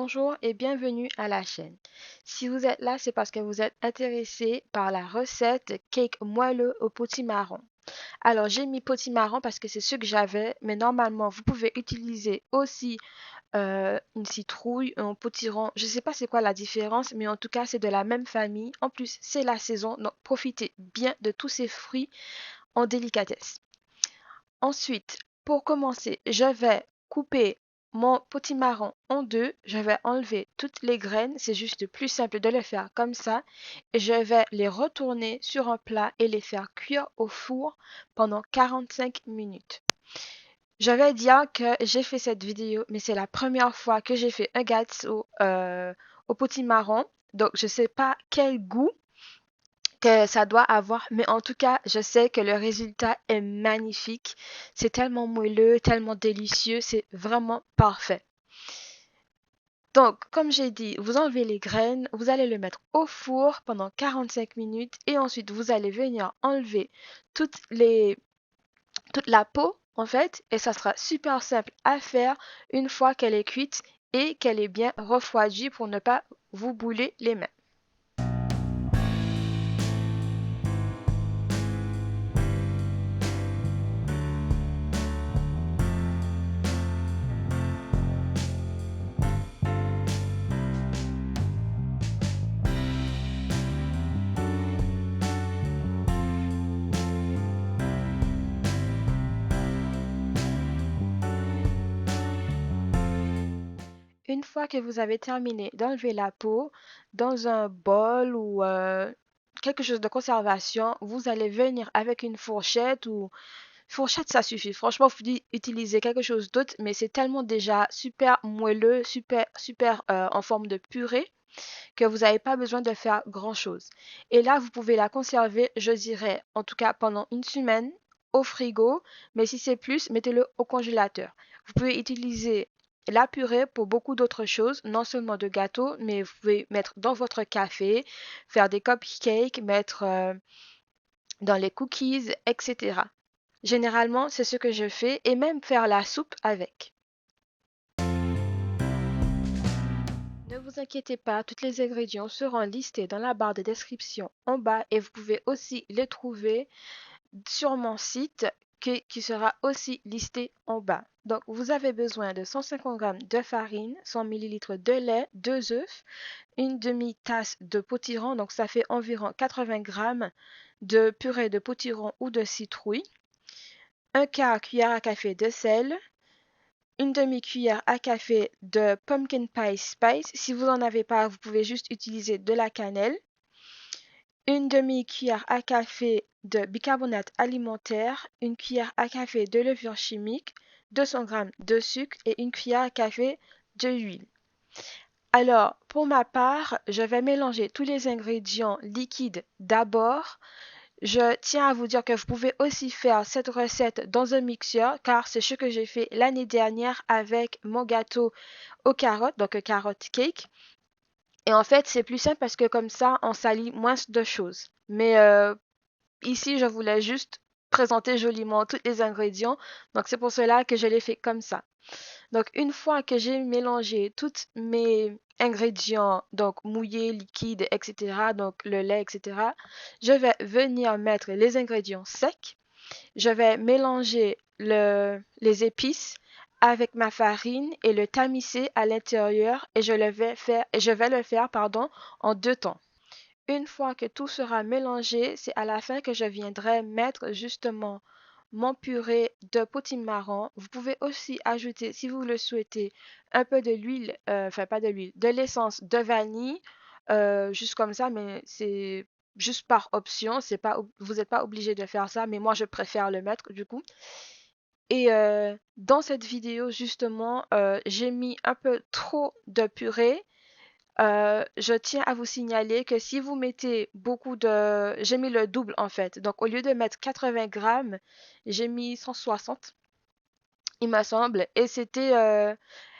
Bonjour et bienvenue à la chaîne. Si vous êtes là, c'est parce que vous êtes intéressé par la recette cake moelleux au potimarron. Alors, j'ai mis potimarron parce que c'est ce que j'avais, mais normalement, vous pouvez utiliser aussi une citrouille, un potiron. Je ne sais pas c'est quoi la différence, mais en tout cas, c'est de la même famille. En plus, c'est la saison, donc profitez bien de tous ces fruits en délicatesse. Ensuite, pour commencer, je vais couper mon potimarron en deux. Je vais enlever toutes les graines. C'est juste plus simple de le faire comme ça. Et je vais les retourner sur un plat et les faire cuire au four pendant 45 minutes. Je vais dire que j'ai fait cette vidéo, mais c'est la première fois que j'ai fait un gâteau au potimarron. Donc, je ne sais pas quel goût que ça doit avoir, mais en tout cas, je sais que le résultat est magnifique. C'est tellement moelleux, tellement délicieux, c'est vraiment parfait. Donc, comme j'ai dit, vous enlevez les graines, vous allez le mettre au four pendant 45 minutes et ensuite vous allez venir enlever toutes les, toute la peau en fait et ça sera super simple à faire une fois qu'elle est cuite et qu'elle est bien refroidie pour ne pas vous brûler les mains. Une fois que vous avez terminé d'enlever la peau, dans un bol ou quelque chose de conservation, vous allez venir avec une fourchette ou fourchette, ça suffit. Franchement, vous pouvez utiliser quelque chose d'autre, mais c'est tellement déjà super moelleux, super en forme de purée que vous n'avez pas besoin de faire grand-chose. Et là, vous pouvez la conserver, je dirais, en tout cas pendant une semaine au frigo, mais si c'est plus, mettez-le au congélateur. Vous pouvez utiliser la purée pour beaucoup d'autres choses, non seulement de gâteaux, mais vous pouvez mettre dans votre café, faire des cupcakes, mettre dans les cookies, etc. Généralement, c'est ce que je fais et même faire la soupe avec. Ne vous inquiétez pas, tous les ingrédients seront listés dans la barre de description en bas et vous pouvez aussi les trouver sur mon site qui sera aussi listé en bas. Donc, vous avez besoin de 150 g de farine, 100 ml de lait, 2 œufs, une demi-tasse de potiron, donc ça fait environ 80 g de purée de potiron ou de citrouille, un quart cuillère à café de sel, une demi-cuillère à café de pumpkin pie spice. Si vous n'en avez pas, vous pouvez juste utiliser de la cannelle. Une demi-cuillère à café de bicarbonate alimentaire, une cuillère à café de levure chimique, 200 g de sucre et une cuillère à café d'huile. Alors, pour ma part, je vais mélanger tous les ingrédients liquides d'abord. Je tiens à vous dire que vous pouvez aussi faire cette recette dans un mixeur car c'est ce que j'ai fait l'année dernière avec mon gâteau aux carottes, donc un carotte cake. Et en fait, c'est plus simple parce que comme ça, on salit moins de choses. Mais ici, je voulais juste présenter joliment tous les ingrédients. Donc, c'est pour cela que je l'ai fait comme ça. Donc, une fois que j'ai mélangé tous mes ingrédients, donc mouillés, liquides, etc., donc le lait, etc., je vais venir mettre les ingrédients secs. Je vais mélanger les épices avec ma farine et le tamiser à l'intérieur et je vais le faire, pardon, en deux temps. Une fois que tout sera mélangé, c'est à la fin que je viendrai mettre justement mon purée de potimarron. Vous pouvez aussi ajouter, si vous le souhaitez, un peu de l'huile, enfin pas de l'huile, de l'essence de vanille, juste comme ça, mais c'est juste par option. C'est pas, vous n'êtes pas obligé de faire ça, mais moi je préfère le mettre du coup. Et dans cette vidéo, justement, j'ai mis un peu trop de purée. Je tiens à vous signaler que si vous mettez beaucoup de... J'ai mis le double en fait. Donc au lieu de mettre 80 grammes, j'ai mis 160, il me semble. Et c'était...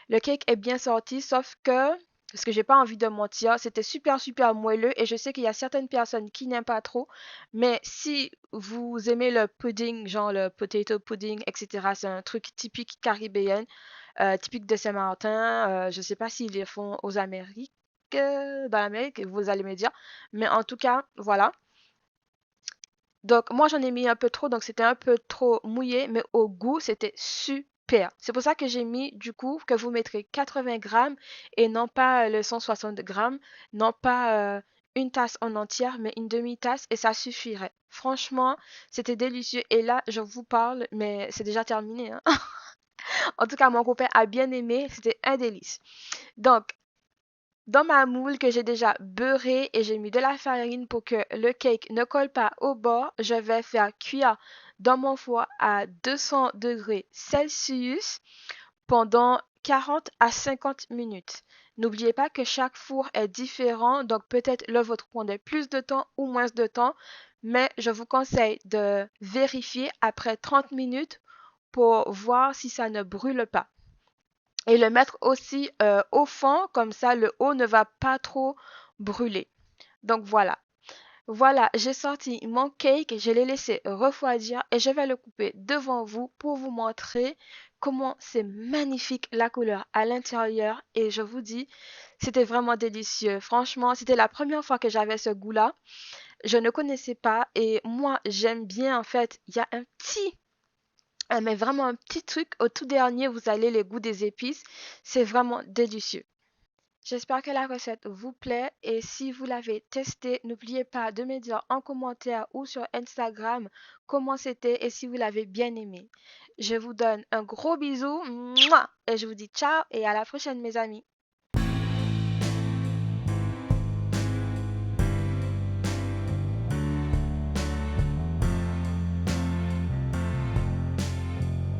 le cake est bien sorti, sauf que Parce que j'ai pas envie de mentir, c'était super super moelleux et je sais qu'il y a certaines personnes qui n'aiment pas trop, mais si vous aimez le pudding, genre le potato pudding, etc., c'est un truc typique caribéen, typique de Saint-Martin. Je sais pas s'ils les font aux Amériques, dans l'Amérique, vous allez me dire, mais en tout cas, voilà. Donc, moi, j'en ai mis un peu trop, donc c'était un peu trop mouillé, mais au goût, c'était super. C'est pour ça que j'ai mis, du coup, que vous mettrez 80 grammes et non pas le 160 grammes, non pas une tasse en entière, mais une demi-tasse et ça suffirait. Franchement, c'était délicieux. Et là, je vous parle, mais c'est déjà terminé, hein. En tout cas, mon copain a bien aimé, c'était un délice. Donc, dans ma moule que j'ai déjà beurrée et j'ai mis de la farine pour que le cake ne colle pas au bord, je vais faire cuire dans mon four à 200 degrés Celsius pendant 40 à 50 minutes. N'oubliez pas que chaque four est différent, donc peut-être le vôtre prendrait plus de temps ou moins de temps, mais je vous conseille de vérifier après 30 minutes pour voir si ça ne brûle pas et le mettre aussi au fond, comme ça le haut ne va pas trop brûler. Donc voilà. Voilà, j'ai sorti mon cake, je l'ai laissé refroidir et je vais le couper devant vous pour vous montrer comment c'est magnifique la couleur à l'intérieur et je vous dis, c'était vraiment délicieux. Franchement, c'était la première fois que j'avais ce goût-là. Je ne connaissais pas et moi j'aime bien en fait, il y a un petit mais vraiment un petit truc. Au tout dernier, vous allez les goûts des épices. C'est vraiment délicieux. J'espère que la recette vous plaît et si vous l'avez testé, n'oubliez pas de me dire en commentaire ou sur Instagram comment c'était et si vous l'avez bien aimé. Je vous donne un gros bisou, mouah, et je vous dis ciao et à la prochaine mes amis.